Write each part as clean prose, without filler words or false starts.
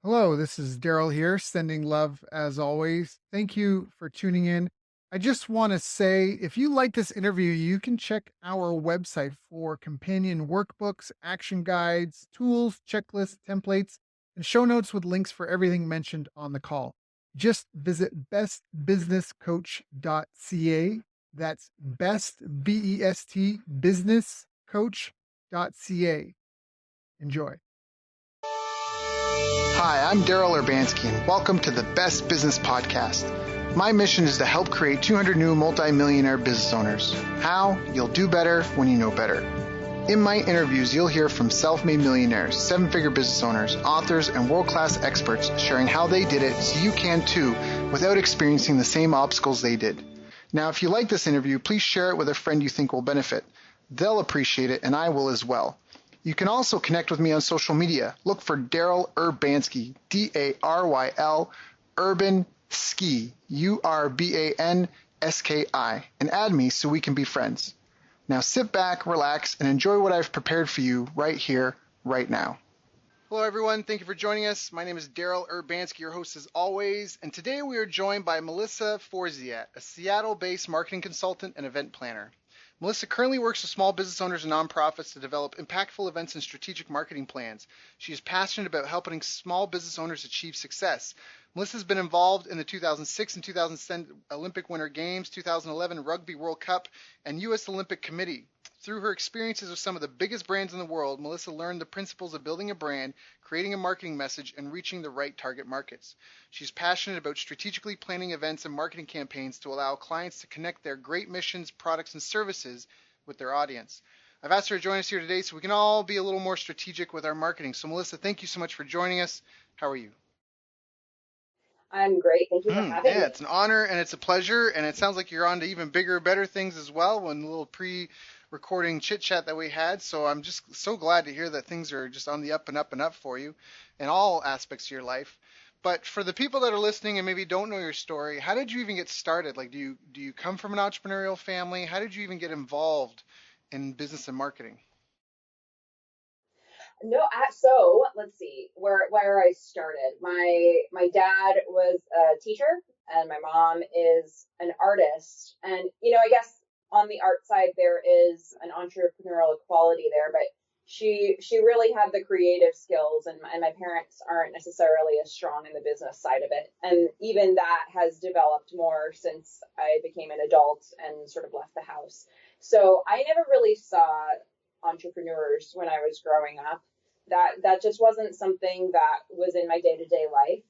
Hello, this is Daryl here, sending love as always. Thank you for tuning in. I just want to say if you like this interview, you can check our website for companion workbooks, action guides, tools, checklists, templates, and show notes with links for everything mentioned on the call. Just visit bestbusinesscoach.ca. That's best, B-E-S-T, businesscoach.ca. Enjoy. Hi, I'm Daryl Urbanski, and welcome to the Best Business Podcast. My mission is to help create 200 new multi-millionaire business owners. How? You'll do better when you know better. In my interviews, you'll hear from self-made millionaires, seven-figure business owners, authors, and world-class experts sharing how they did it so you can too without experiencing the same obstacles they did. Now, if you like this interview, please share it with a friend you think will benefit. They'll appreciate it, and I will as well. You can also connect with me on social media. Look for Daryl Urbanski, D-A-R-Y-L, Urban Ski, U-R-B-A-N-S-K-I, and add me so we can be friends. Now sit back, relax, and enjoy what I've prepared for you right here, right now. Hello, everyone. Thank you for joining us. My name is Daryl Urbanski, your host as always, and today we are joined by Melissa Forziat, a Seattle-based marketing consultant and event planner. Melissa currently works with small business owners and nonprofits to develop impactful events and strategic marketing plans. She is passionate about helping small business owners achieve success. Melissa has been involved in the 2006 and 2010 Olympic Winter Games, 2011 Rugby World Cup, and U.S. Olympic Committee. Through her experiences with some of the biggest brands in the world, Melissa learned the principles of building a brand, creating a marketing message, and reaching the right target markets. She's passionate about strategically planning events and marketing campaigns to allow clients to connect their great missions, products, and services with their audience. I've asked her to join us here today so we can all be a little more strategic with our marketing. So Melissa, thank you so much for joining us. How are you? I'm great. Thank you for having me. Yeah, it's an honor and it's a pleasure. And it sounds like you're on to even bigger, better things as well. When a little pre-recording chit chat that we had. So I'm just so glad to hear that things are just on the up and up and up for you in all aspects of your life. But for the people that are listening and maybe don't know your story, how did you even get started? Like, do you come from an entrepreneurial family? How did you even get involved in business and marketing? No, so let's see where I started. My dad was a teacher, and my mom is an artist. And I guess on the art side there is an entrepreneurial quality there, but she really had the creative skills, and my parents aren't necessarily as strong in the business side of it. And even that has developed more since I became an adult and sort of left the house. So I never really saw entrepreneurs when I was growing up. That just wasn't something that was in my day-to-day life.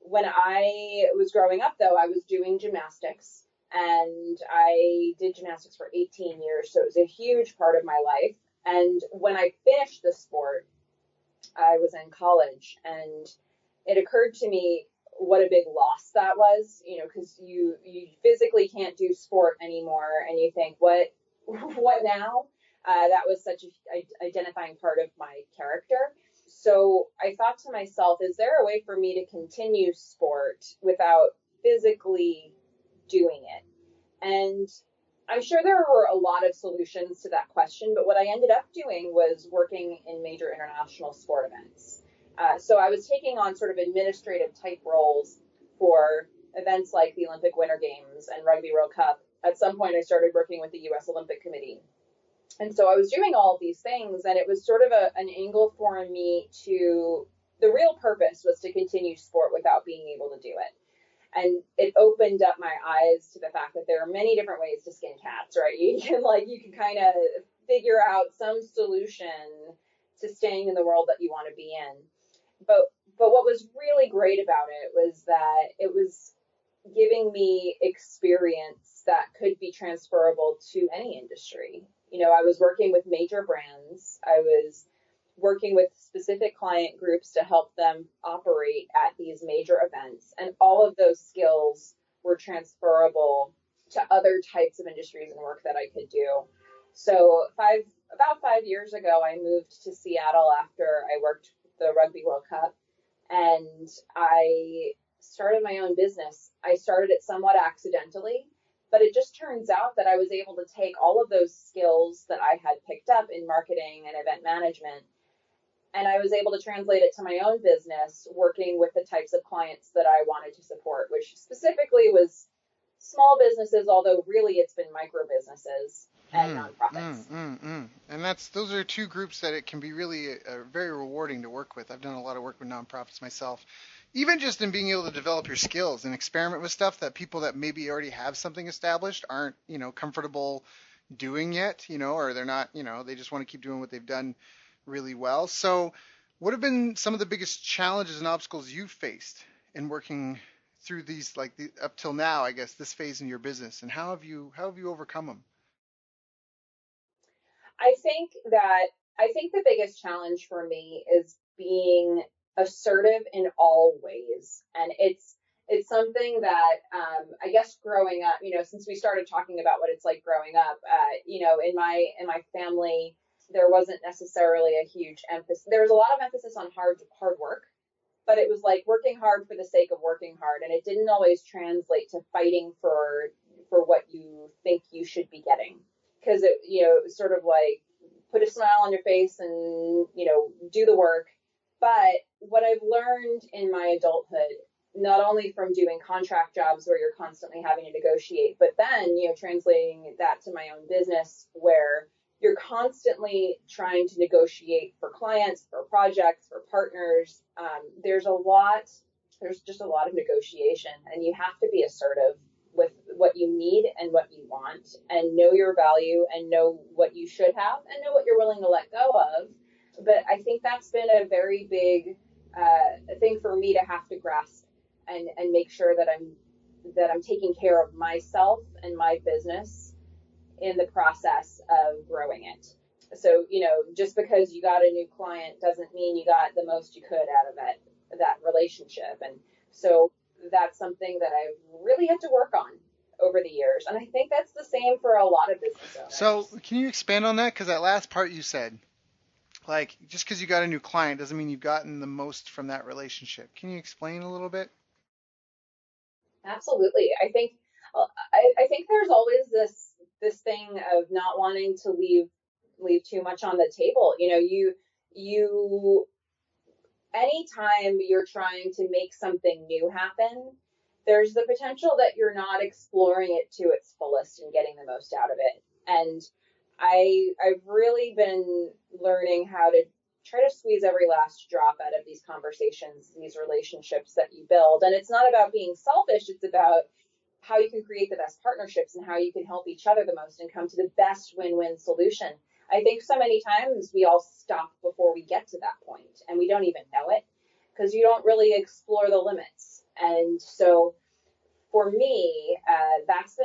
When I was growing up, though, I was doing gymnastics, and I did gymnastics for 18 years, so it was a huge part of my life. And when I finished the sport, I was in college, and it occurred to me what a big loss that was, because you physically can't do sport anymore, and you think, what now? That was such an identifying part of my character. So I thought to myself, is there a way for me to continue sport without physically doing it? And I'm sure there were a lot of solutions to that question, but what I ended up doing was working in major international sport events. So I was taking on sort of administrative type roles for events like the Olympic Winter Games and Rugby World Cup. At some point, I started working with the U.S. Olympic Committee. And so I was doing all of these things, and it was sort of an angle for me to, the real purpose was to continue sport without being able to do it. And it opened up my eyes to the fact that there are many different ways to skin cats, right? You can kind of figure out some solution to staying in the world that you want to be in. But what was really great about it was that it was giving me experience that could be transferable to any industry. I was working with major brands. I was working with specific client groups to help them operate at these major events. And all of those skills were transferable to other types of industries and work that I could do. So about 5 years ago, I moved to Seattle after I worked the Rugby World Cup, and I started my own business. I started it somewhat accidentally, but it just turns out that I was able to take all of those skills that I had picked up in marketing and event management And I was able to translate it to my own business, working with the types of clients that I wanted to support, which specifically was small businesses, although really it's been micro businesses and nonprofits. And those are two groups that it can be really very rewarding to work with. I've done a lot of work with nonprofits myself, even just in being able to develop your skills and experiment with stuff that people that maybe already have something established aren't, comfortable doing yet, or they're not, they just want to keep doing what they've done really well. So, what have been some of the biggest challenges and obstacles you've faced in working through these, up till now, I guess, this phase in your business, and how have you overcome them? I think that I think the biggest challenge for me is being assertive in all ways, and it's something that I guess growing up, since we started talking about what it's like growing up, in my family, there wasn't necessarily a huge emphasis. There was a lot of emphasis on hard work, but it was like working hard for the sake of working hard, and it didn't always translate to fighting for what you think you should be getting, because it was sort of like put a smile on your face and do the work. But what I've learned in my adulthood, not only from doing contract jobs where you're constantly having to negotiate, but then translating that to my own business where you're constantly trying to negotiate for clients, for projects, for partners. There's just a lot of negotiation, and you have to be assertive with what you need and what you want, and know your value, and know what you should have, and know what you're willing to let go of. But I think that's been a very big thing for me to have to grasp, and make sure that I'm taking care of myself and my business in the process of growing it. So, just because you got a new client doesn't mean you got the most you could out of that relationship. And so that's something that I've really had to work on over the years. And I think that's the same for a lot of business So, owners. can you expand on that? Because that last part you said, like, just because you got a new client doesn't mean you've gotten the most from that relationship. Can you explain a little bit? Absolutely. I think there's always this thing of not wanting to leave too much on the table. You anytime you're trying to make something new happen, there's the potential that you're not exploring it to its fullest and getting the most out of it. And I've really been learning how to try to squeeze every last drop out of these conversations, these relationships that you build. And it's not about being selfish, it's about how you can create the best partnerships and how you can help each other the most and come to the best win-win solution. I think so many times we all stop before we get to that point, and we don't even know it because you don't really explore the limits. And so for me, that's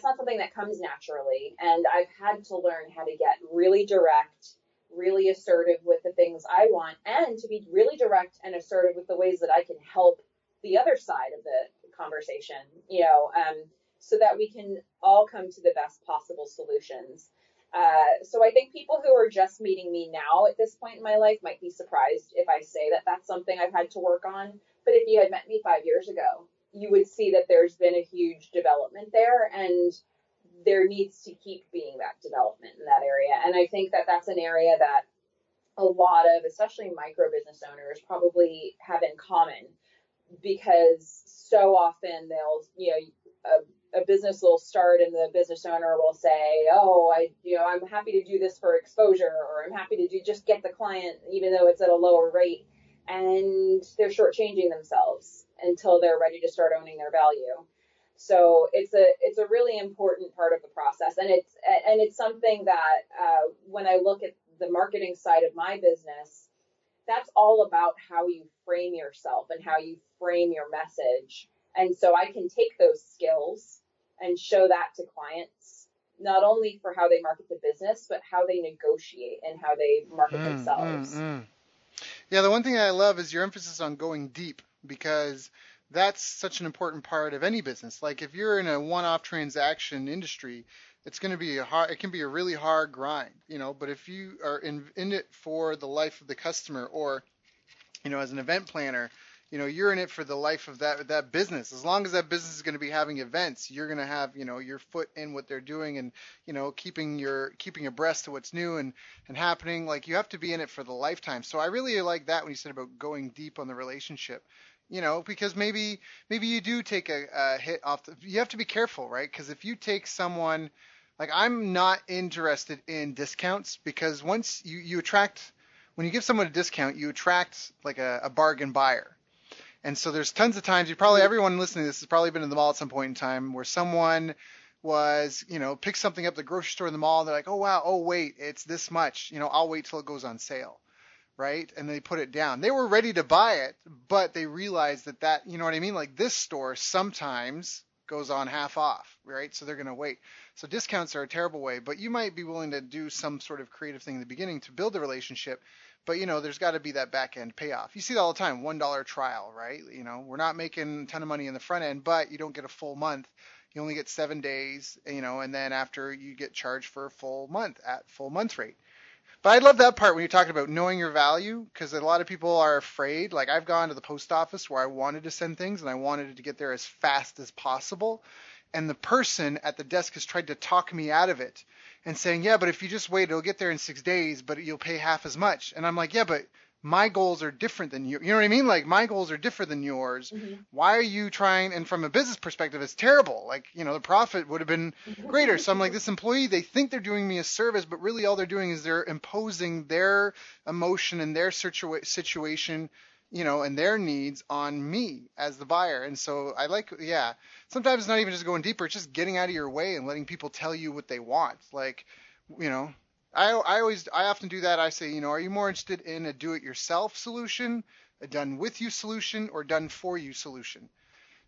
not something that comes naturally, and I've had to learn how to get really direct, really assertive with the things I want, and to be really direct and assertive with the ways that I can help the other side of the conversation, so that we can all come to the best possible solutions. So I think people who are just meeting me now at this point in my life might be surprised if I say that that's something I've had to work on. But if you had met me 5 years ago, you would see that there's been a huge development there, and there needs to keep being that development in that area. And I think that that's an area that a lot of, especially micro business owners, probably have in common, because so often a business will start and the business owner will say, oh, I'm happy to do this for exposure, or I'm happy to just get the client even though it's at a lower rate, and they're shortchanging themselves until they're ready to start owning their value. So it's a really important part of the process, and it's something that when I look at the marketing side of my business, that's all about how you frame yourself and how you frame your message. And so I can take those skills and show that to clients, not only for how they market the business, but how they negotiate and how they market Mm, mm, themselves. mm. Yeah, the one thing I love is your emphasis on going deep, because that's such an important part of any business. Like if you're in a one-off transaction industry, it's going to be it can be a really hard grind, but if you are in it for the life of the customer, or, as an event planner, you're in it for the life of that business. As long as that business is going to be having events, you're going to have, your foot in what they're doing, and, keeping abreast to what's new and happening. Like, you have to be in it for the lifetime. So I really like that when you said about going deep on the relationship. Because maybe you do take a hit off you have to be careful, right? Because if you take someone, like, I'm not interested in discounts, because once you attract, when you give someone a discount, you attract like a bargain buyer. And so there's tons of times, everyone listening to this has probably been in the mall at some point in time where someone was, picked something up at the grocery store in the mall, and they're like, oh wow, oh wait, it's this much, I'll wait till it goes on sale, right? And they put it down. They were ready to buy it, but they realized that, you know what I mean? Like, this store sometimes goes on half off, right? So they're going to wait. So discounts are a terrible way, but you might be willing to do some sort of creative thing in the beginning to build a relationship. But, there's got to be that back end payoff. You see that all the time, $1 trial, right? We're not making a ton of money in the front end, but you don't get a full month. You only get 7 days, and then after, you get charged for a full month at full month rate. But I love that part when you're talking about knowing your value, because a lot of people are afraid. Like, I've gone to the post office where I wanted to send things and I wanted it to get there as fast as possible. And the person at the desk has tried to talk me out of it and saying, yeah, but if you just wait, it'll get there in 6 days, but you'll pay half as much. And I'm like, yeah, but my goals are different than you. You know what I mean? Like, my goals are different than yours. Mm-hmm. Why are you trying? And from a business perspective, it's terrible. Like, the profit would have been greater. So I'm like, this employee, they think they're doing me a service, but really all they're doing is they're imposing their emotion and their situation, and their needs on me as the buyer. And so sometimes it's not even just going deeper. It's just getting out of your way and letting people tell you what they want. Like, I often do that. I say, are you more interested in a do-it-yourself solution, a done-with-you solution, or done-for-you solution?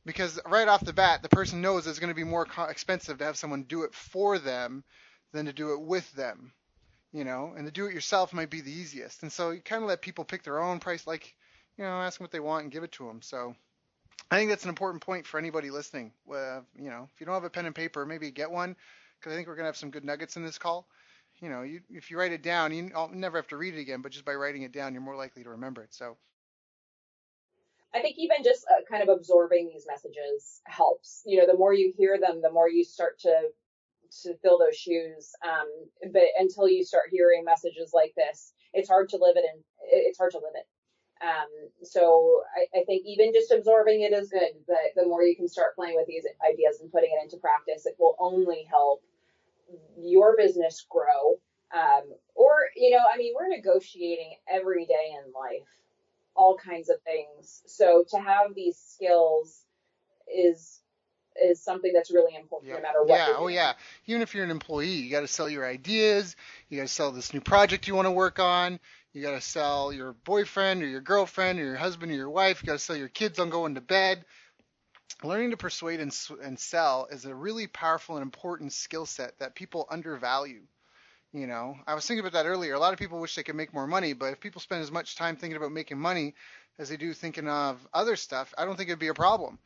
Because right off the bat, the person knows it's going to be more expensive to have someone do it for them than to do it with them, and the do-it-yourself might be the easiest. And so you kind of let people pick their own price, like, ask them what they want and give it to them. So I think that's an important point for anybody listening. If you don't have a pen and paper, maybe get one, because I think we're going to have some good nuggets in this call. If you write it down, I'll never have to read it again, but just by writing it down, you're more likely to remember it. So I think even just kind of absorbing these messages helps. The more you hear them, the more you start to fill those shoes. But until you start hearing messages like this, it's hard to live it, and it's hard to live it. So I think even just absorbing it is good, but the more you can start playing with these ideas and putting it into practice, it will only help your business grow. We're negotiating every day in life, all kinds of things. So to have these skills is something that's really important, no matter what. Yeah. Oh yeah. Even if you're an employee, you got to sell your ideas. You got to sell this new project you want to work on. You got to sell your boyfriend or your girlfriend or your husband or your wife. You got to sell your kids on going to bed. Learning to persuade and sell is a really powerful and important skill set that people undervalue. I was thinking about that earlier. A lot of people wish they could make more money, but if people spend as much time thinking about making money as they do thinking of other stuff, I don't think it'd be a problem.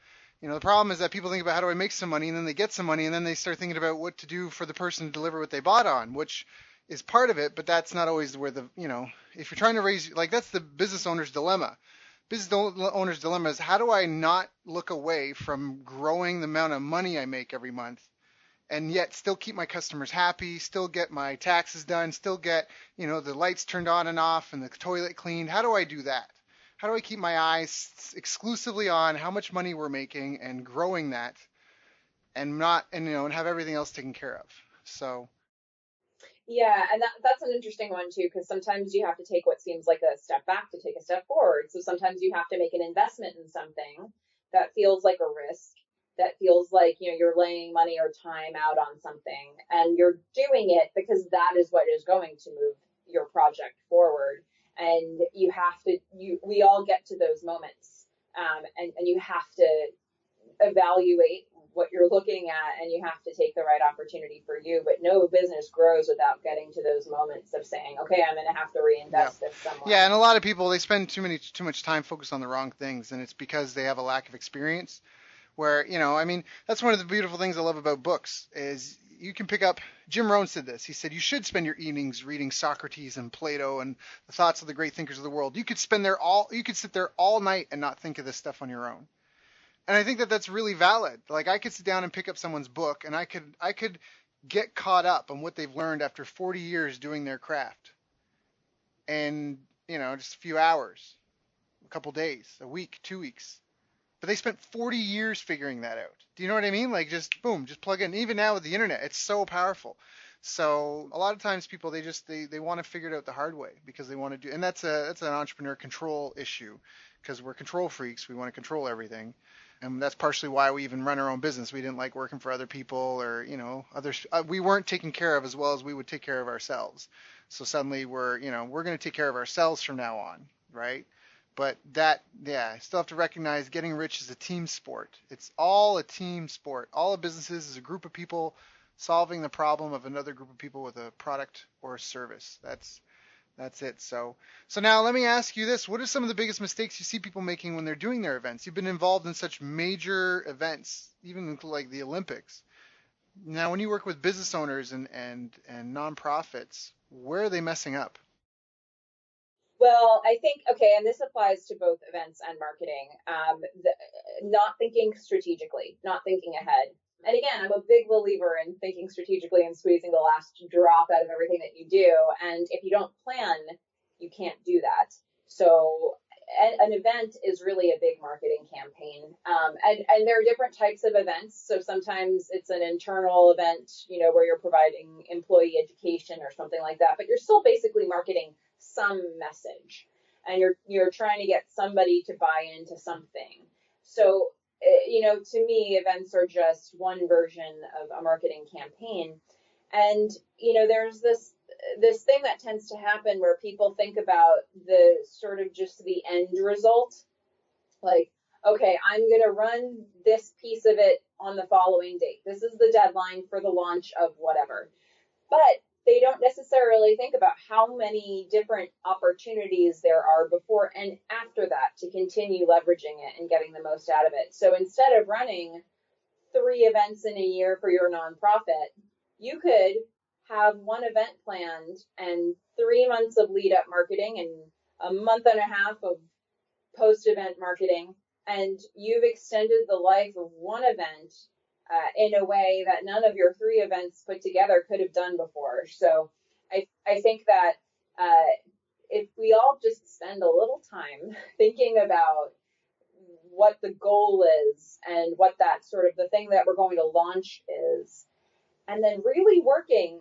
The problem is that people think about how do I make some money, and then they get some money, and then they start thinking about what to do for the person to deliver what they bought on, which is part of it, but that's not always where if you're trying to raise, like, that's the business owner's dilemma. Business owner's dilemma is, how do I not look away from growing the amount of money I make every month, and yet still keep my customers happy, still get my taxes done, still get, the lights turned on and off and the toilet cleaned? How do I do that? How do I keep my eyes exclusively on how much money we're making and growing that, and and have everything else taken care of? So Yeah, and that's an interesting one too, because sometimes you have to take what seems like a step back to take a step forward. So sometimes you have to make an investment in something that feels like a risk, that feels like, you're laying money or time out on something, and you're doing it because that is what is going to move your project forward. And we all get to those moments, and you have to evaluate what you're looking at, and you have to take the right opportunity for you. But no business grows without getting to those moments of saying, okay, I'm going to have to reinvest this somewhere. Yeah, and a lot of people, they spend too much time focused on the wrong things, and it's because they have a lack of experience. Where, that's one of the beautiful things I love about books is, you can pick up, Jim Rohn said this. He said, you should spend your evenings reading Socrates and Plato and the thoughts of the great thinkers of the world. You could sit there all night and not think of this stuff on your own. And I think that that's really valid. Like, I could sit down and pick up someone's book, and I could get caught up on what they've learned after 40 years doing their craft. And, just a few hours, a couple days, a week, 2 weeks. But they spent 40 years figuring that out. Do you know what I mean? Like, just boom, just plug in. Even now with the internet, it's so powerful. So a lot of times people, they want to figure it out the hard way because they want to do, and that's an entrepreneur control issue because we're control freaks. We want to control everything. And that's partially why we even run our own business. We didn't like working for other people or, others. We weren't taken care of as well as we would take care of ourselves. So suddenly we're going to take care of ourselves from now on, right? But I still have to recognize getting rich is a team sport. It's all a team sport. All of businesses is a group of people solving the problem of another group of people with a product or a service. That's it. So now let me ask you this. What are some of the biggest mistakes you see people making when they're doing their events? You've been involved in such major events, even like the Olympics. Now, when you work with business owners and nonprofits, where are they messing up? Well, I think, okay, and this applies to both events and marketing, not thinking strategically, not thinking ahead. And again, I'm a big believer in thinking strategically and squeezing the last drop out of everything that you do. And if you don't plan, you can't do that. So an event is really a big marketing campaign. And there are different types of events. So sometimes it's an internal event, where you're providing employee education or something like that, but you're still basically marketing some message and you're trying to get somebody to buy into something. So, to me, events are just one version of a marketing campaign. And, there's this thing that tends to happen where people think about the sort of just the end result. Like, okay, I'm going to run this piece of it on the following date. This is the deadline for the launch of whatever. But they don't necessarily think about how many different opportunities there are before and after that to continue leveraging it and getting the most out of it. So instead of running 3 events in a year for your nonprofit, you could have one event planned and 3 months of lead up marketing and a month and a half of post event marketing. And you've extended the life of one event in a way that none of your 3 events put together could have done before. So I think that if we all just spend a little time thinking about what the goal is and what that sort of the thing that we're going to launch is, and then really working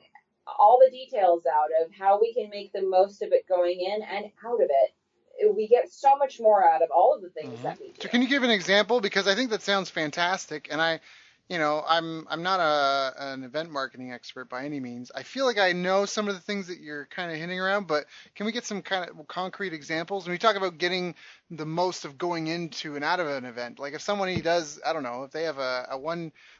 all the details out of how we can make the most of it going in and out of it, we get so much more out of all of the things that we do. So can you give an example? Because I think that sounds fantastic. And I'm not an event marketing expert by any means. I feel like I know some of the things that you're kind of hinting around, but can we get some kind of concrete examples? When we talk about getting the most of going into and out of an event, like if somebody does, I don't know, if they have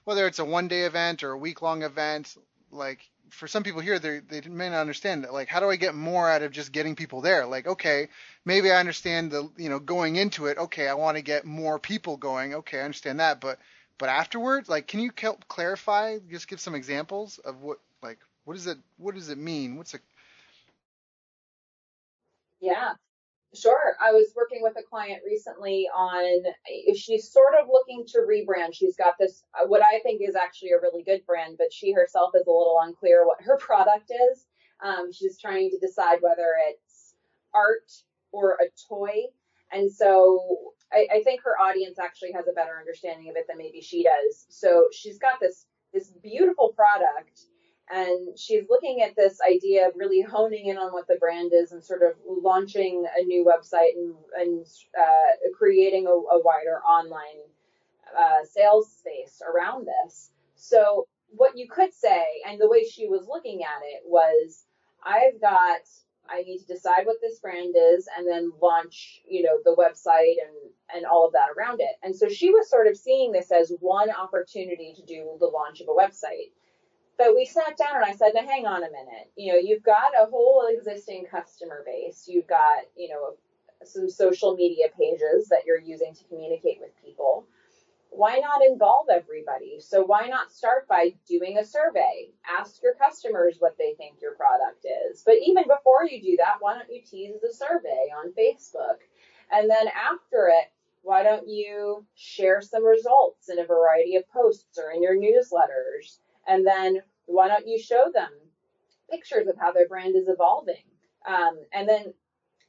whether it's a 1-day event or a week-long event, like for some people here, they may not understand that. Like, how do I get more out of just getting people there? Like, okay, maybe I understand going into it. Okay, I want to get more people going. Okay, I understand that, but afterwards, like, can you clarify? Just give some examples of what does it mean? Yeah. Sure. I was working with a client recently on, she's sort of looking to rebrand. She's got this, what I think is actually a really good brand, but she herself is a little unclear what her product is. She's trying to decide whether it's art or a toy. And so I think her audience actually has a better understanding of it than maybe she does. So she's got this beautiful product. And she's looking at this idea of really honing in on what the brand is and sort of launching a new website and creating a wider online sales space around this. So what you could say, and the way she was looking at it was, I need to decide what this brand is and then launch, the website and all of that around it. And so she was sort of seeing this as one opportunity to do the launch of a website. But we sat down and I said, now hang on a minute. You've got a whole existing customer base. You've got, some social media pages that you're using to communicate with people. why not involve everybody? So why not start by doing a survey? Ask your customers what they think your product is. But even before you do that, why don't you tease the survey on Facebook? And then after it, why don't you share some results in a variety of posts or in your newsletters? And then why don't you show them pictures of how their brand is evolving? And then,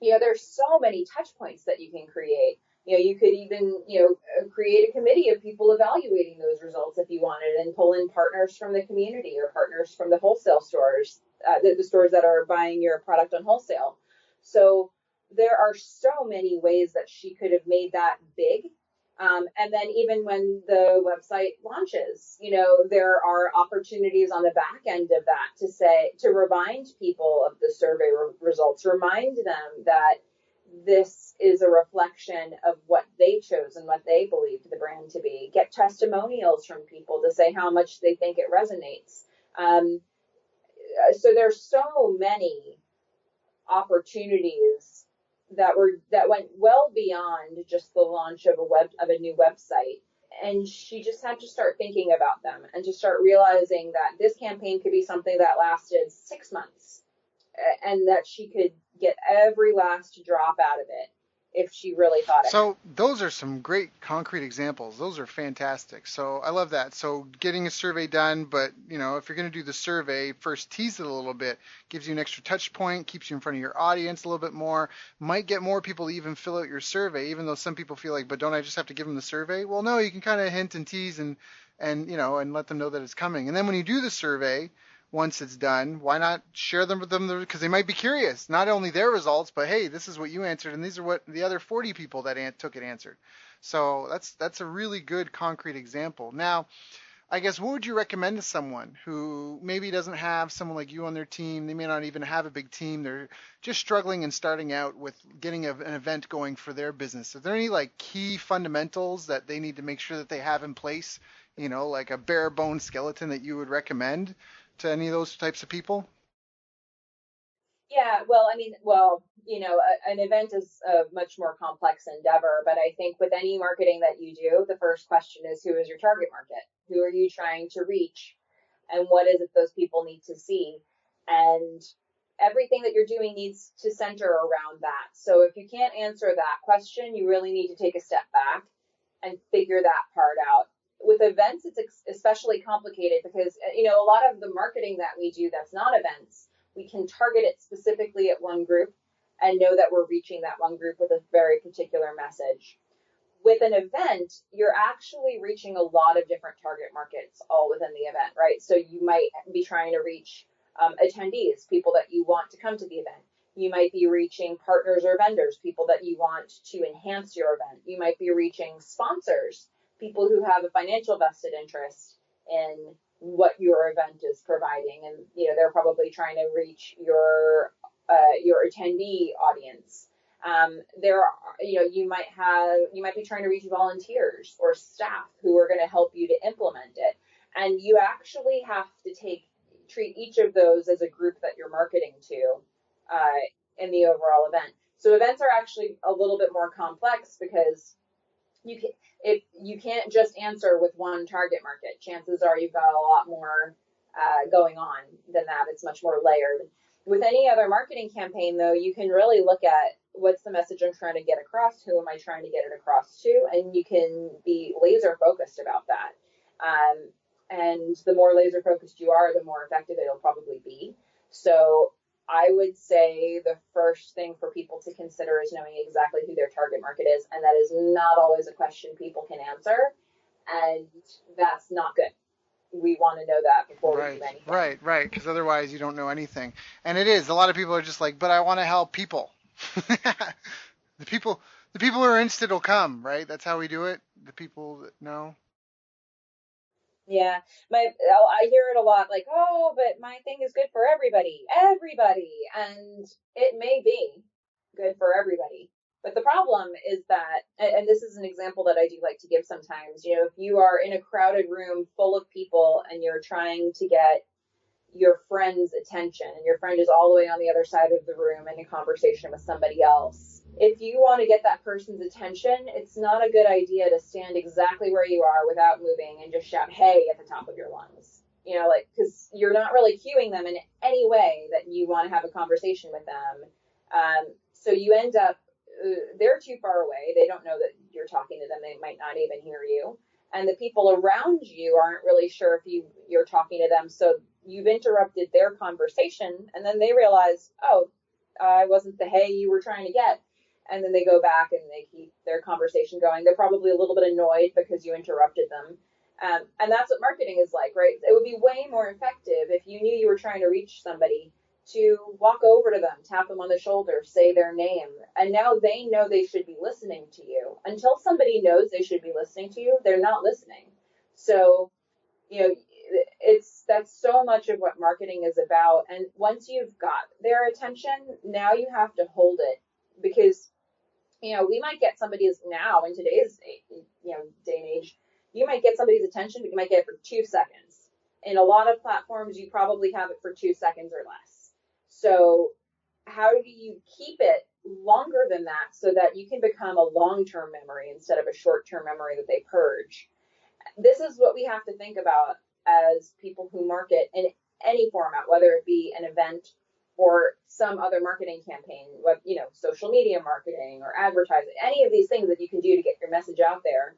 there's so many touch points that you can create. You could even, create a committee of people evaluating those results if you wanted, and pull in partners from the community or partners from the wholesale stores, the stores that are buying your product on wholesale. So there are so many ways that she could have made that big. And then even when the website launches, there are opportunities on the back end of that to remind people of the survey results, remind them that this is a reflection of what they chose and what they believed the brand to be. Get testimonials from people to say how much they think it resonates. So there's so many opportunities that went well beyond just the launch of a new website. And she just had to start thinking about them and to start realizing that this campaign could be something that lasted 6 months, and that she could get every last drop out of it if she really thought it. So those are some great concrete examples. Those are fantastic. So I love that. So getting a survey done, but if you're going to do the survey, first tease it a little bit, gives you an extra touch point, keeps you in front of your audience a little bit more, might get more people to even fill out your survey, even though some people feel like, but don't I just have to give them the survey? Well, no, you can kind of hint and tease and let them know that it's coming. And then when you do the survey, once it's done, why not share them with them, because they might be curious, not only their results, but hey, this is what you answered and these are what the other 40 people that took it answered. So that's a really good concrete example. Now, I guess, what would you recommend to someone who maybe doesn't have someone like you on their team? They may not even have a big team. They're just struggling and starting out with getting an event going for their business. Are there any key fundamentals that they need to make sure that they have in place, like a bare bone skeleton that you would recommend to any of those types of people? Yeah, well, an event is a much more complex endeavor, but I think with any marketing that you do, the first question is, who is your target market? Who are you trying to reach? And what is it those people need to see? And everything that you're doing needs to center around that. So if you can't answer that question, you really need to take a step back and figure that part out. With events, it's especially complicated because, a lot of the marketing that we do that's not events, we can target it specifically at one group and know that we're reaching that one group with a very particular message. With an event, you're actually reaching a lot of different target markets all within the event, right? So you might be trying to reach attendees, people that you want to come to the event. You might be reaching partners or vendors, people that you want to enhance your event. You might be reaching sponsors, people who have a financial vested interest in what your event is providing, and they're probably trying to reach your attendee audience. You might be trying to reach volunteers or staff who are going to help you to implement it, and you actually have to treat each of those as a group that you're marketing to in the overall event. So events are actually a little bit more complex because if you can't just answer with one target market. Chances are you've got a lot more going on than that. It's much more layered. With any other marketing campaign, though, you can really look at what's the message I'm trying to get across, who am I trying to get it across to, and you can be laser focused about that. And the more laser focused you are, the more effective it'll probably be. So I would say the first thing for people to consider is knowing exactly who their target market is, and that is not always a question people can answer, and that's not good. We want to know that before we do anything. Right, because otherwise you don't know anything. And it is, a lot of people are just like, but I want to help people. The people who are interested will come, right? That's how we do it. The people that know. Yeah, I hear it a lot, like, oh, but my thing is good for everybody, and it may be good for everybody. But the problem is that, and this is an example that I do like to give sometimes, if you are in a crowded room full of people and you're trying to get your friend's attention and your friend is all the way on the other side of the room in a conversation with somebody else, if you want to get that person's attention, it's not a good idea to stand exactly where you are without moving and just shout "hey" at the top of your lungs. Like, because you're not really cueing them in any way that you want to have a conversation with them. So you end up, they're too far away. They don't know that you're talking to them. They might not even hear you. And the people around you aren't really sure if you're talking to them. So you've interrupted their conversation, and then they realize, oh, I wasn't the hey you were trying to get. And then they go back and they keep their conversation going. They're probably a little bit annoyed because you interrupted them. And that's what marketing is like, right? It would be way more effective if you knew you were trying to reach somebody to walk over to them, tap them on the shoulder, say their name. And now they know they should be listening to you. Until somebody knows they should be listening to you, they're not listening. So, that's so much of what marketing is about. And once you've got their attention, now you have to hold it, because we might get somebody's, now in today's day and age, you might get somebody's attention, but you might get it for 2 seconds. In a lot of platforms, you probably have it for 2 seconds or less. So how do you keep it longer than that so that you can become a long-term memory instead of a short-term memory that they purge? This is what we have to think about as people who market in any format, whether it be an event or some other marketing campaign, social media marketing or advertising, any of these things that you can do to get your message out there.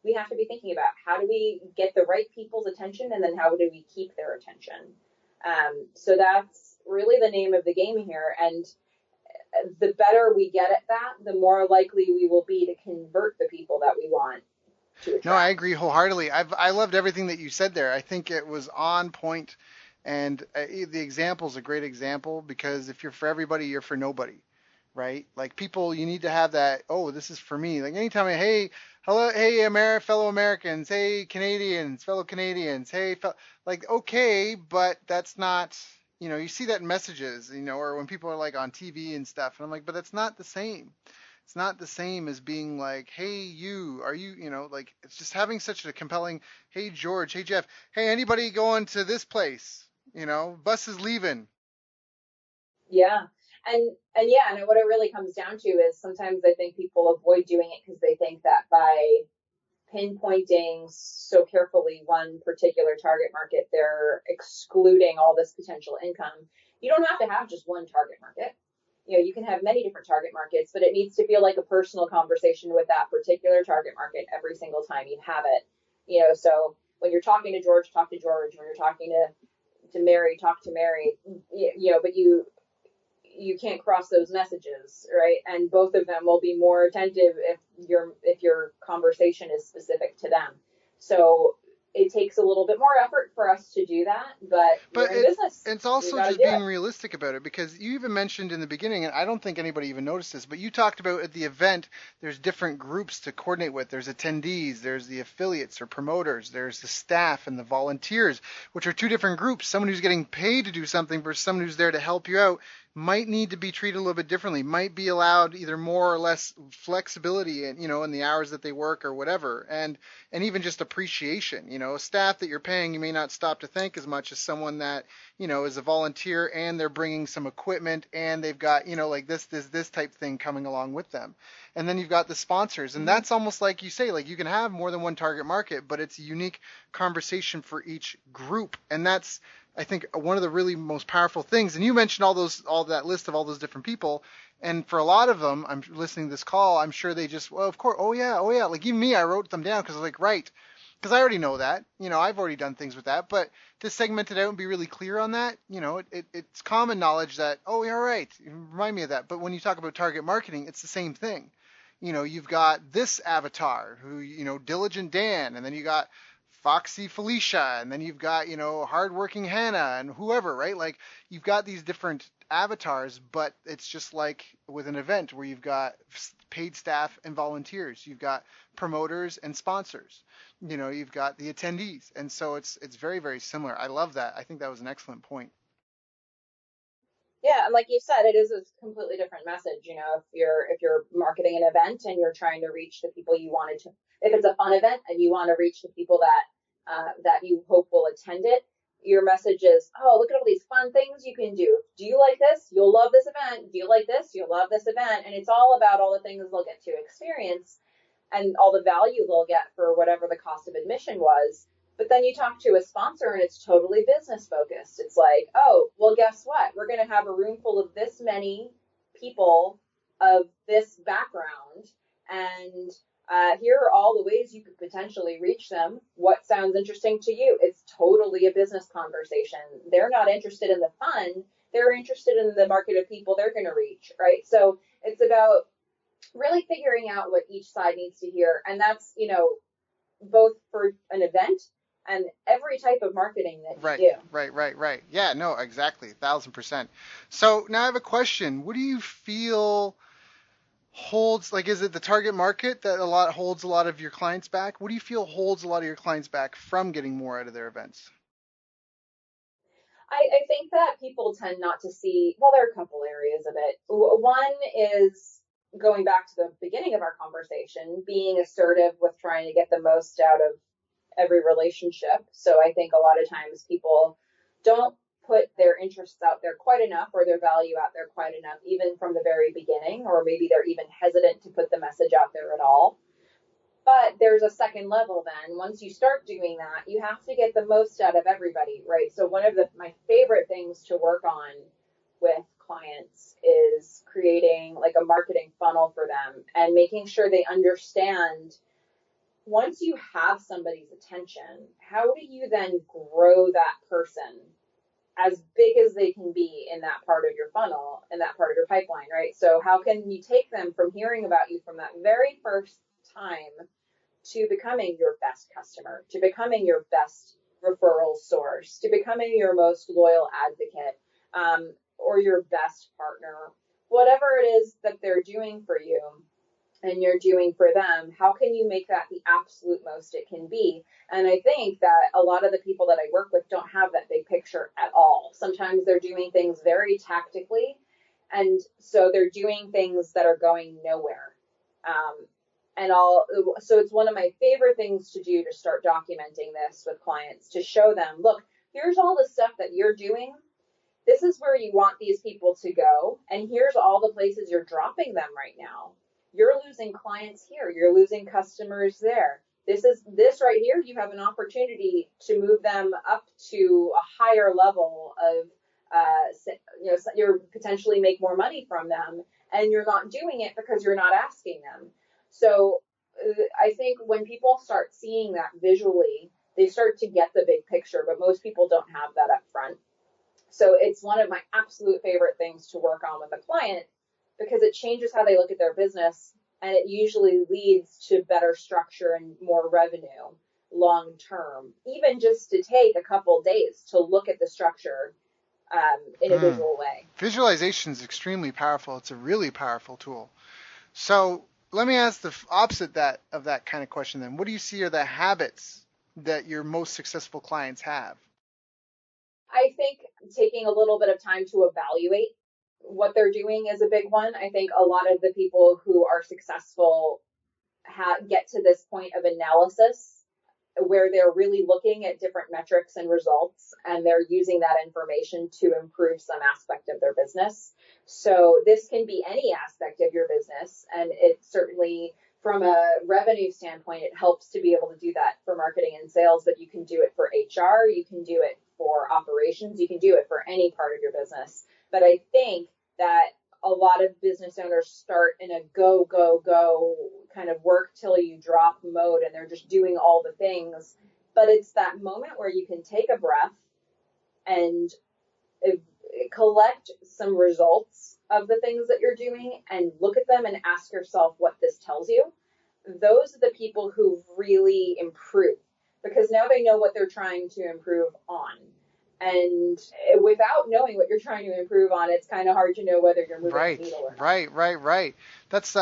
We have to be thinking about, how do we get the right people's attention, and then how do we keep their attention? So that's really the name of the game here. And the better we get at that, the more likely we will be to convert the people that we want to attract. No, I agree wholeheartedly. I loved everything that you said there. I think it was on point, and the example is a great example, because if you're for everybody, you're for nobody, right? Like, people, you need to have that. Oh, this is for me. Like, anytime hey, hello, hey, fellow Americans, hey, Canadians, fellow Canadians, hey, like, okay, but that's not. You see that in messages, or when people are like on TV and stuff, and I'm like, but that's not the same. It's not the same as being like, hey, are you, like, it's just having such a compelling, hey, George, hey, Jeff, hey, anybody going to this place? Bus is leaving. Yeah. And yeah, and what it really comes down to is, sometimes I think people avoid doing it because they think that by pinpointing so carefully one particular target market, they're excluding all this potential income. You don't have to have just one target market. You can have many different target markets, but it needs to feel like a personal conversation with that particular target market every single time you have it. So when you're talking to George, talk to George. When you're talking to Mary, talk to Mary. But you can't cross those messages, right? And both of them will be more attentive if your conversation is specific to them. So it takes a little bit more effort for us to do that, but we're But in business. it's We also got to just do being it. realistic about it, because you even mentioned in the beginning, and I don't think anybody even noticed this, but you talked about at the event, there's different groups to coordinate with. There's attendees, there's the affiliates or promoters, there's the staff and the volunteers, which are two different groups. Someone who's getting paid to do something versus someone who's there to help you out might need to be treated a little bit differently, might be allowed either more or less flexibility in the hours that they work or whatever. And even just appreciation. A staff that you're paying, you may not stop to thank as much as someone that is a volunteer, and they're bringing some equipment, and they've got like this type thing coming along with them. And then you've got the sponsors, and that's almost like you say, like, you can have more than one target market, but it's a unique conversation for each group, and that's, I think, one of the really most powerful things. And you mentioned all that list of all those different people. And for a lot of them, I'm listening to this call, I'm sure they just, well, of course, oh yeah. Like, even me, I wrote them down because I was like, right. Because I already know that. I've already done things with that. But to segment it out and be really clear on that, it's common knowledge that, oh, yeah, right. Remind me of that. But when you talk about target marketing, it's the same thing. You've got this avatar who, Diligent Dan, and then you got Foxy Felicia, and then you've got, hardworking Hannah and whoever, right? Like, you've got these different avatars, but it's just like with an event where you've got paid staff and volunteers, you've got promoters and sponsors, you've got the attendees, and so it's very, very similar. I love that. I think that was an excellent point. Yeah, and like you said, it is a completely different message. If you're marketing an event and you're trying to reach the people you if it's a fun event and you want to reach the people that you hope will attend it, your message is, oh, look at all these fun things you can do. Do you like this? You'll love this event. Do you like this? You'll love this event. And it's all about all the things they'll get to experience and all the value they'll get for whatever the cost of admission was. But then you talk to a sponsor and it's totally business focused. It's like, oh, well, guess what? We're going to have a room full of this many people of this background. And here are all the ways you could potentially reach them. What sounds interesting to you? It's totally a business conversation. They're not interested in the fun. They're interested in the market of people they're going to reach, right? So it's about really figuring out what each side needs to hear. And that's, both for an event and every type of marketing that you do. Right. Yeah, no, exactly. 1,000%. So now I have a question. What do you feel holds, like, is it the target market that holds a lot of your clients back? What do you feel holds a lot of your clients back from getting more out of their events? I think that people tend not to see, well, there are a couple areas of it. One is going back to the beginning of our conversation, being assertive with trying to get the most out of every relationship. So I think a lot of times people don't put their interests out there quite enough or their value out there quite enough, even from the very beginning, or maybe they're even hesitant to put the message out there at all. But there's a second level then. Once you start doing that, you have to get the most out of everybody, right? So one of my favorite things to work on with clients is creating like a marketing funnel for them and making sure they understand once you have somebody's attention, how do you then grow that person as big as they can be in that part of your funnel, in that part of your pipeline, right? So how can you take them from hearing about you from that very first time to becoming your best customer, to becoming your best referral source, to becoming your most loyal advocate, or your best partner, whatever it is that they're doing for you and you're doing for them, how can you make that the absolute most it can be? And I think that a lot of the people that I work with don't have that big picture at all. Sometimes they're doing things very tactically, and so they're doing things that are going nowhere. So it's one of my favorite things to do to start documenting this with clients, to show them, look, here's all the stuff that you're doing. This is where you want these people to go. And here's all the places you're dropping them right now. You're losing clients here. You're losing customers there. This right here. You have an opportunity to move them up to a higher level of, you're potentially make more money from them, and you're not doing it because you're not asking them. So I think when people start seeing that visually, they start to get the big picture, but most people don't have that up front. So it's one of my absolute favorite things to work on with a client because it changes how they look at their business, and it usually leads to better structure and more revenue long term, even just to take a couple days to look at the structure in a visual way. Visualization is extremely powerful. It's a really powerful tool. So let me ask the opposite of that kind of question then. What do you see are the habits that your most successful clients have? I think taking a little bit of time to evaluate what they're doing is a big one. I think a lot of the people who are successful get to this point of analysis where they're really looking at different metrics and results, and they're using that information to improve some aspect of their business. So this can be any aspect of your business, and it certainly, from a revenue standpoint, it helps to be able to do that for marketing and sales, but you can do it for HR, you can do it for operations, you can do it for any part of your business. But I think that a lot of business owners start in a go, go, go kind of work till you drop mode, and they're just doing all the things. But it's that moment where you can take a breath and collect some results of the things that you're doing and look at them and ask yourself what this tells you. Those are the people who really improve, because now they know what they're trying to improve on. And without knowing what you're trying to improve on, it's kind of hard to know whether you're moving the needle or not. Right. That's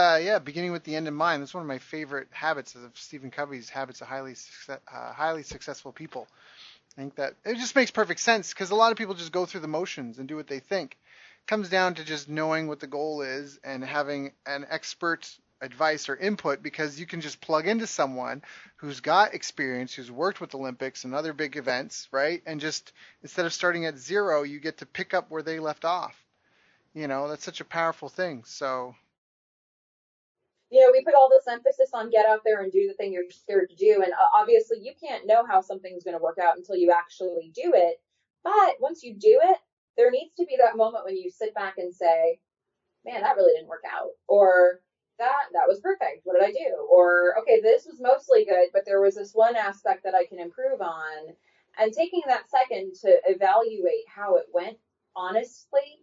beginning with the end in mind. That's one of my favorite habits of Stephen Covey's Habits of Highly Successful People. I think that it just makes perfect sense because a lot of people just go through the motions and do what they think. It comes down to just knowing what the goal is and having an expert advice or input because you can just plug into someone who's got experience, who's worked with Olympics and other big events, right? And just instead of starting at zero, you get to pick up where they left off. That's such a powerful thing. So, we put all this emphasis on get out there and do the thing you're scared to do. And obviously, you can't know how something's going to work out until you actually do it. But once you do it, there needs to be that moment when you sit back and say, man, that really didn't work out. Or that was perfect. What did I do? Or, okay, this was mostly good, but there was this one aspect that I can improve on. And taking that second to evaluate how it went honestly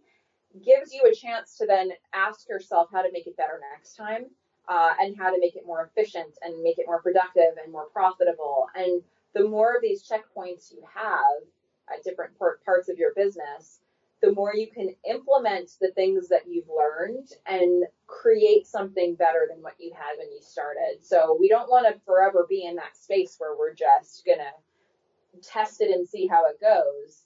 gives you a chance to then ask yourself how to make it better next time, and how to make it more efficient and make it more productive and more profitable. And the more of these checkpoints you have at different parts of your business, the more you can implement the things that you've learned and create something better than what you had when you started. So we don't want to forever be in that space where we're just going to test it and see how it goes,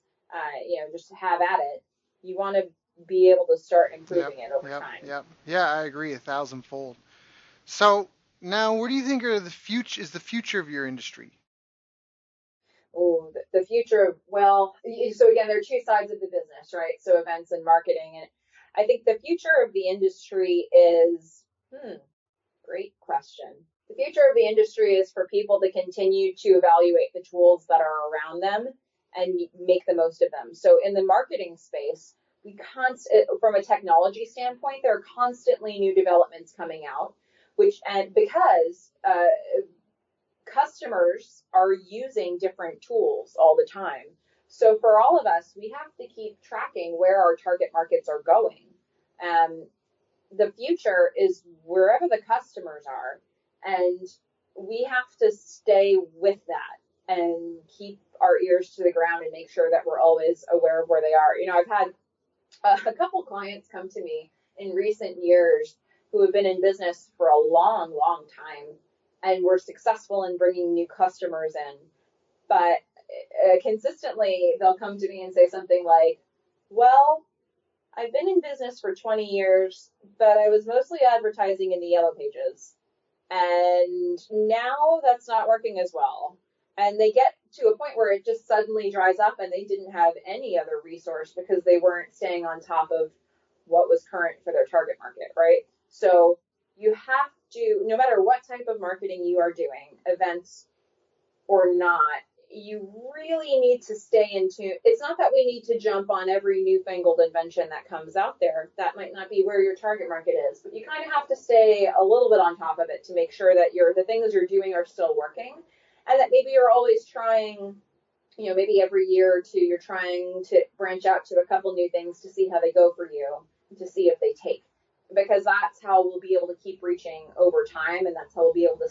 just have at it. You want to be able to start improving it over time. Yeah, I agree 1,000-fold. So now, where do you think is the future of your industry? Oh, the future of, so again, there are two sides of the business, right? So events and marketing. And I think the future of the industry is, great question. The future of the industry is for people to continue to evaluate the tools that are around them and make the most of them. So in the marketing space, from a technology standpoint, there are constantly new developments coming out, because customers are using different tools all the time. So for all of us, we have to keep tracking where our target markets are going. The future is wherever the customers are, and we have to stay with that and keep our ears to the ground and make sure that we're always aware of where they are. I've had a couple clients come to me in recent years who have been in business for a long, long time and were successful in bringing new customers in. But consistently, they'll come to me and say something like, well, I've been in business for 20 years, but I was mostly advertising in the yellow pages. And now that's not working as well. And they get to a point where it just suddenly dries up and they didn't have any other resource because they weren't staying on top of what was current for their target market, right? So you have to, no matter what type of marketing you are doing, events or not, you really need to stay in tune. It's not that we need to jump on every newfangled invention that comes out there. That might not be where your target market is, but you kind of have to stay a little bit on top of it to make sure that the things you're doing are still working, and that maybe you're always trying, maybe every year or two, you're trying to branch out to a couple new things to see how they go for you, to see if they take, because that's how we'll be able to keep reaching over time, and that's how we'll be able to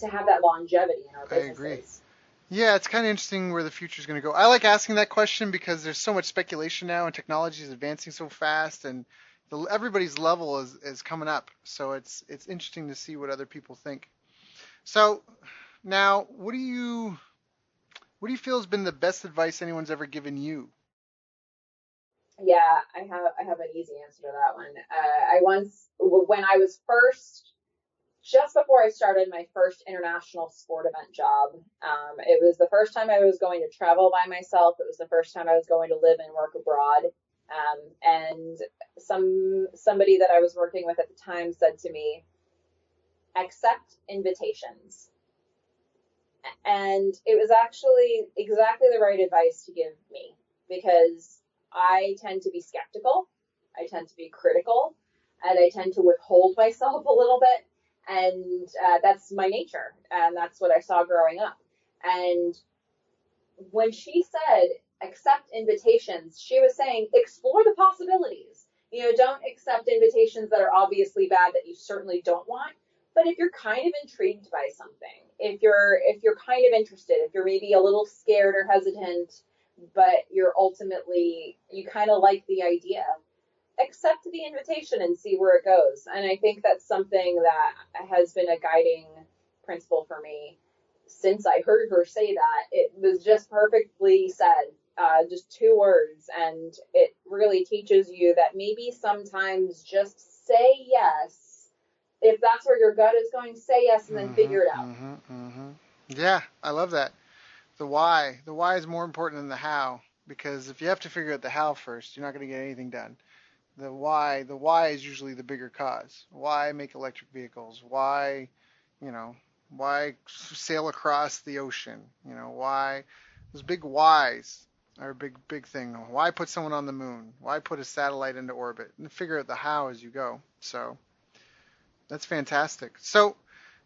have that longevity in our businesses. I agree. Yeah, it's kind of interesting where the future is going to go. I like asking that question because there's so much speculation now, and technology is advancing so fast, and everybody's level is coming up. So it's interesting to see what other people think. So now, what do you feel has been the best advice anyone's ever given you? Yeah, I have an easy answer to that one. When I was just before I started my first international sport event job, it was the first time I was going to travel by myself. It was the first time I was going to live and work abroad. And somebody that I was working with at the time said to me, accept invitations. And it was actually exactly the right advice to give me, because I tend to be skeptical, I tend to be critical, and I tend to withhold myself a little bit. And that's my nature, and that's what I saw growing up. And when she said accept invitations, she was saying explore the possibilities. Don't accept invitations that are obviously bad that you certainly don't want. But if you're kind of intrigued by something, if you're kind of interested, if you're maybe a little scared or hesitant, but you kind of like the idea, accept the invitation and see where it goes. And I think that's something that has been a guiding principle for me since I heard her say that. It was just perfectly said, just 2 words, and it really teaches you that maybe sometimes just say yes if that's where your gut is going, say yes and then Mm-hmm, figure it out. mm-hmm, mm-hmm. Yeah, I love that. The why. The why is more important than the how, because if you have to figure out the how first, you're not going to get anything done. The why is usually the bigger cause. Why make electric vehicles? Why, you know, why sail across the ocean? Why those big whys are a big thing. Why put someone on the moon? Why put a satellite into orbit? And figure out the how as you go. So that's fantastic. So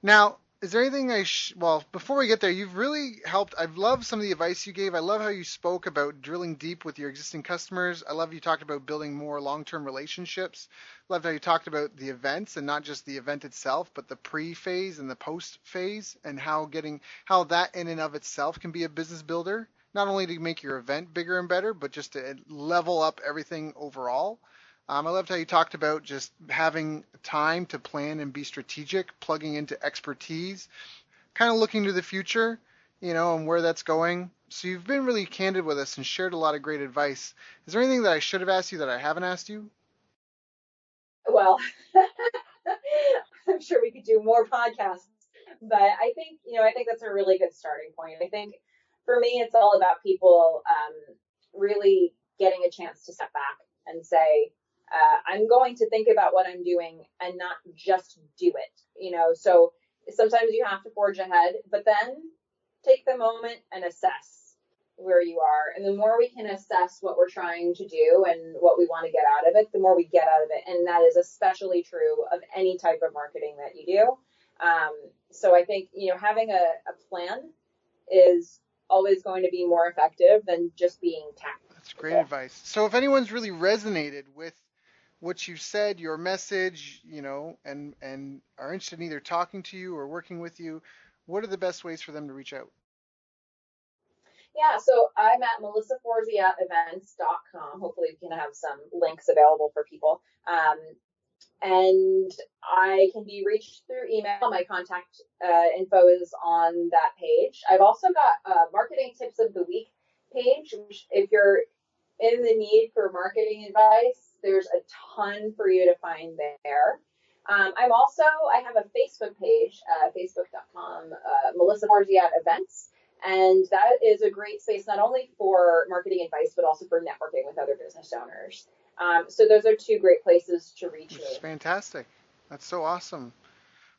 now, is there anything well, before we get there, you've really helped. I've loved some of the advice you gave. I love how you spoke about drilling deep with your existing customers. I love you talked about building more long-term relationships. Loved how you talked about the events and not just the event itself, but the pre-phase and the post-phase, and how that in and of itself can be a business builder, not only to make your event bigger and better, but just to level up everything overall. I loved how you talked about just having time to plan and be strategic, plugging into expertise, kind of looking to the future, and where that's going. So you've been really candid with us and shared a lot of great advice. Is there anything that I should have asked you that I haven't asked you? Well, I'm sure we could do more podcasts, but I think that's a really good starting point. I think for me, it's all about people really getting a chance to step back and say, I'm going to think about what I'm doing and not just do it. So sometimes you have to forge ahead, but then take the moment and assess where you are. And the more we can assess what we're trying to do and what we want to get out of it, the more we get out of it. And that is especially true of any type of marketing that you do. So I think, having a plan is always going to be more effective than just being tactical. That's great advice. So if anyone's really resonated with what you said, your message, and are interested in either talking to you or working with you, what are the best ways for them to reach out? Yeah, so I'm at melissaforziatevents.com. Hopefully, we can have some links available for people. And I can be reached through email. My contact info is on that page. I've also got a marketing tips of the week page, which if you're in the need for marketing advice, there's a ton for you to find there. I have a Facebook page, facebook.com, Melissa Forziat Events. And that is a great space not only for marketing advice, but also for networking with other business owners. So those are two great places to reach me. Which is fantastic. That's so awesome.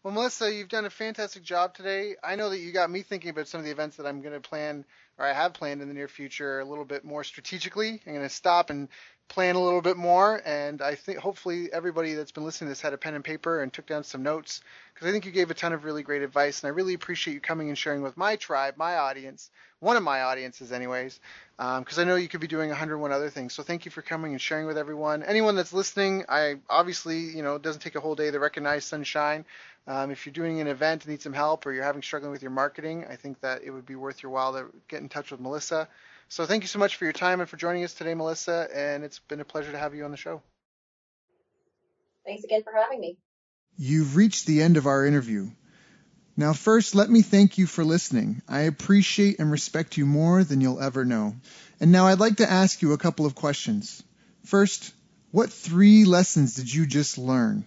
Well, Melissa, you've done a fantastic job today. I know that you got me thinking about some of the events that I'm going to plan, or I have planned in the near future, a little bit more strategically. I'm going to stop and plan a little bit more, and I think hopefully everybody that's been listening to this had a pen and paper and took down some notes, because I think you gave a ton of really great advice, and I really appreciate you coming and sharing with my tribe, my audience, one of my audiences anyways, because I know you could be doing 101 other things. So thank you for coming and sharing with everyone. Anyone that's listening, I obviously, it doesn't take a whole day to recognize sunshine. If you're doing an event and need some help, or you're struggling with your marketing, I think that it would be worth your while to get in touch with Melissa. So thank you so much for your time and for joining us today, Melissa, and it's been a pleasure to have you on the show. Thanks again for having me. You've reached the end of our interview. Now, first, let me thank you for listening. I appreciate and respect you more than you'll ever know. And now I'd like to ask you a couple of questions. First, what 3 lessons did you just learn?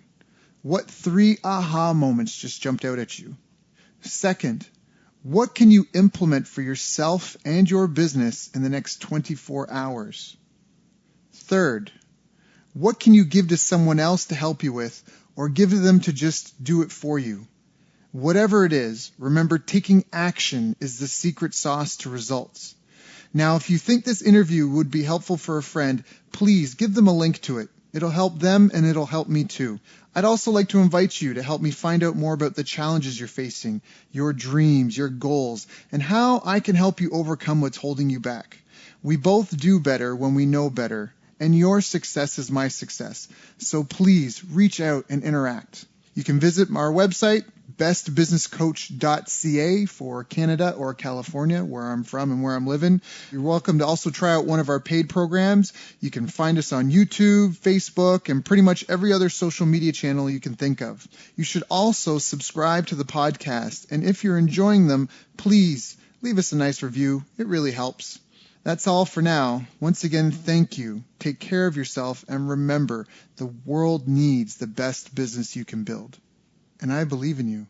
What 3 aha moments just jumped out at you? Second, what can you implement for yourself and your business in the next 24 hours? Third, what can you give to someone else to help you with, or give to them to just do it for you? Whatever it is, remember, taking action is the secret sauce to results. Now, if you think this interview would be helpful for a friend, please give them a link to it. It'll help them and it'll help me too. I'd also like to invite you to help me find out more about the challenges you're facing, your dreams, your goals, and how I can help you overcome what's holding you back. We both do better when we know better, and your success is my success. So please reach out and interact. You can visit our website, bestbusinesscoach.ca for Canada or California, where I'm from and where I'm living. You're welcome to also try out one of our paid programs. You can find us on YouTube, Facebook, and pretty much every other social media channel you can think of. You should also subscribe to the podcast, and if you're enjoying them, please leave us a nice review. It really helps. That's all for now. Once again, thank you. Take care of yourself, and remember, the world needs the best business you can build. and I believe in you.